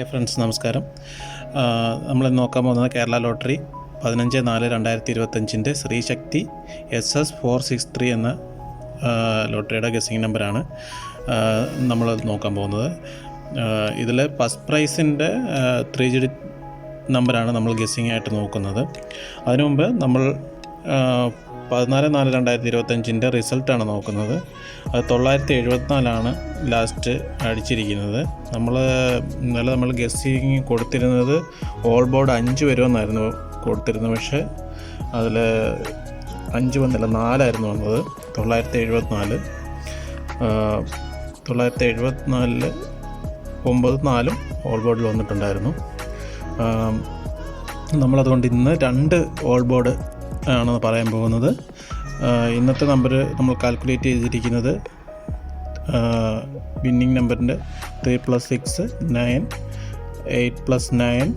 Hi friends, നമസ്കാരം. നമ്മൾ നോക്കാൻ പോകുന്നത് കേരള ലോട്ടറി 15/4/2025 ശ്രീശക്തി SS463 എന്ന ലോട്ടറിയുടെ ഗസ്സിങ് നമ്പറാണ് നമ്മൾ നോക്കാൻ പോകുന്നത്. ഇതിൽ ഫസ്റ്റ് പ്രൈസിൻ്റെ 3 ഡിജിറ്റ് നമ്പറാണ് നമ്മൾ ഗസ്സിങ് ആയിട്ട് നോക്കുന്നത്. അതിനു മുമ്പ് നമ്മൾ 14/4/2025 റിസൾട്ടാണ് നോക്കുന്നത്. അത് 974 ലാസ്റ്റ് അടിച്ചിരിക്കുന്നത്. നമ്മൾ ഗസ്സിങ് കൊടുത്തിരുന്നത് ഓൾ ബോർഡ് 5 വരുമെന്നായിരുന്നു കൊടുത്തിരുന്നത്. പക്ഷേ അതിൽ 5 വന്നില്ല, 4 ആയിരുന്നു വന്നത്. 974 9 ഓൾ ബോർഡിൽ വന്നിട്ടുണ്ടായിരുന്നു. നമ്മളതുകൊണ്ട് ഇന്ന് 2 ഓൾ ബോർഡ് ആണെന്ന് പറയാൻ പോകുന്നത്. ഇന്നത്തെ നമ്പർ നമ്മൾ കാൽക്കുലേറ്റ് ചെയ്തിരിക്കുന്നത് വിന്നിങ് നമ്പറിൻ്റെ 3 + 6 9, 8 + 9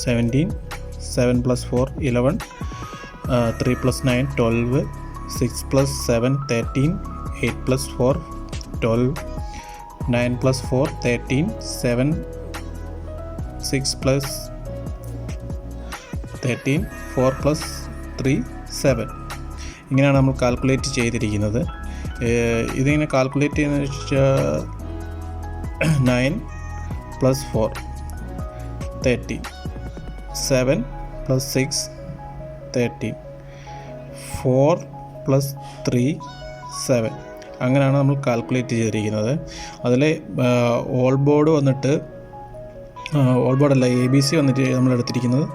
17, 7 + 4 11, 3 + 9 12, 6 + 7 13, 8 + 4 12, 9 + 4 13, 7 6 + 13, 4 + 3 7. ഇങ്ങനെയാണ് നമ്മൾ കാൽക്കുലേറ്റ് ചെയ്തിരിക്കുന്നത്. ഇതിങ്ങനെ കാൽക്കുലേറ്റ് ചെയ്യുന്നതെന്ന് വെച്ചാൽ 9 + 4 13, 7 + 6 13, 4 + 3 7. അങ്ങനെയാണ് നമ്മൾ കാൽക്കുലേറ്റ് ചെയ്തിരിക്കുന്നത്. അതിൽ ഓൾ ബോർഡ് വന്നിട്ട് ഓൾ ബോർഡല്ല, ABC വന്നിട്ട് നമ്മൾ എടുത്തിരിക്കുന്നത്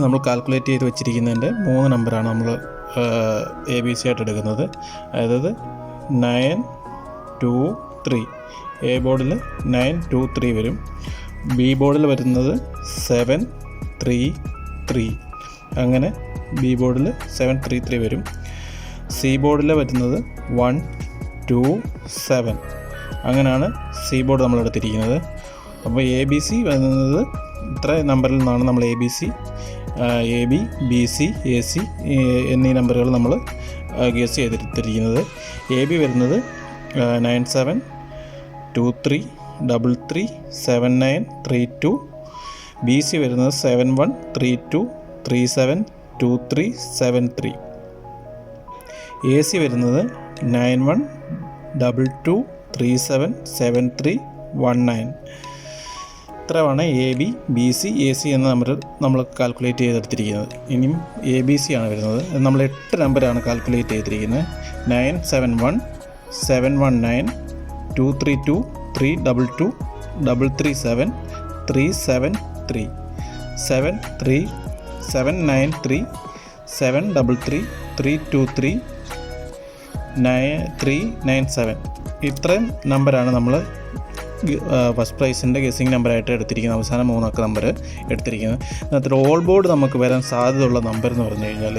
നമ്മൾ കാൽക്കുലേറ്റ് ചെയ്ത് വെച്ചിരിക്കുന്നതിൻ്റെ 3 നമ്പറാണ് നമ്മൾ ABC ആയിട്ട് എടുക്കുന്നത്. അതായത് 9 2 3. എ ബോർഡിൽ 9 2 3 വരും. ബി ബോർഡിൽ വരുന്നത് 7 3 3. അങ്ങനെ ബി ബോർഡിൽ 7 3 3 വരും. സി ബോർഡിൽ വരുന്നത് 1 2 7. അങ്ങനെയാണ് സി ബോർഡ് നമ്മൾ എടുത്തിരിക്കുന്നത്. അപ്പോൾ ABC വരുന്നത് ഇത്ര നമ്പറിൽ നിന്നാണ് നമ്മൾ ABC, AB, BC, AC എന്നീ നമ്പറുകൾ നമ്മൾ ഗസ് ചെയ്തെടുത്തിരിക്കുന്നത്. AB വരുന്നത് 97 23 33 79 32. BC വരുന്നത് 71 32 37 23 73. AC വരുന്നത് 91 22 37 73 19. ഇത്രയാണ് AB, BC, AC എന്ന നമ്പർ നമ്മൾ കാൽക്കുലേറ്റ് ചെയ്തെടുത്തിരിക്കുന്നത്. ഇനിയും ABC ആണ് വരുന്നത്. നമ്മൾ 8 നമ്പറാണ് കാൽക്കുലേറ്റ് ചെയ്തിരിക്കുന്നത്. 971 719 232 322 337 373 73 793 733 323 397. ഇത്രയും നമ്പറാണ് നമ്മൾ ഫസ്റ്റ് പ്രൈസിൻ്റെ ഗസ്സിങ് നമ്പറായിട്ട് എടുത്തിരിക്കുന്നത്. അവസാനം 3 അക്ക നമ്പർ എടുത്തിരിക്കുന്നത്. അതിനകത്ത് ഓൾ ബോർഡ് നമുക്ക് വരാൻ സാധ്യതയുള്ള നമ്പർ എന്ന് പറഞ്ഞു കഴിഞ്ഞാൽ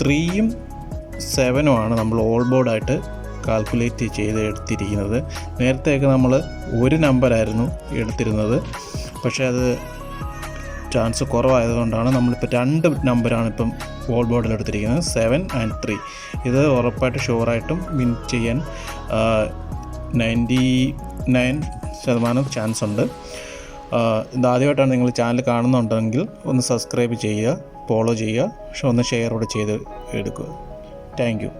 3ഉം 7ഉം ആണ് നമ്മൾ ഓൾ ബോർഡായിട്ട് കാൽക്കുലേറ്റ് ചെയ്ത് എടുത്തിരിക്കുന്നത്. നേരത്തെയൊക്കെ നമ്മൾ 1 നമ്പറായിരുന്നു എടുത്തിരുന്നത്. പക്ഷേ അത് ചാൻസ് കുറവായതുകൊണ്ടാണ് നമ്മളിപ്പോൾ 2 നമ്പറാണ് ഇപ്പം ഓൾ ബോർഡിൽ എടുത്തിരിക്കുന്നത്, 7 and 3. ഇത് ഉറപ്പായിട്ട് ഷുവറായിട്ടും വിൻ ചെയ്യാൻ 99% ചാൻസ് ഉണ്ട്. ഇതാദ്യമായിട്ടാണ് നിങ്ങൾ ചാനൽ കാണുന്നുണ്ടെങ്കിൽ ഒന്ന് സബ്സ്ക്രൈബ് ചെയ്യുക, ഫോളോ ചെയ്യുക, പക്ഷെ ഒന്ന് ഷെയർ കൂടെ ചെയ്ത് എടുക്കുക. Thank you.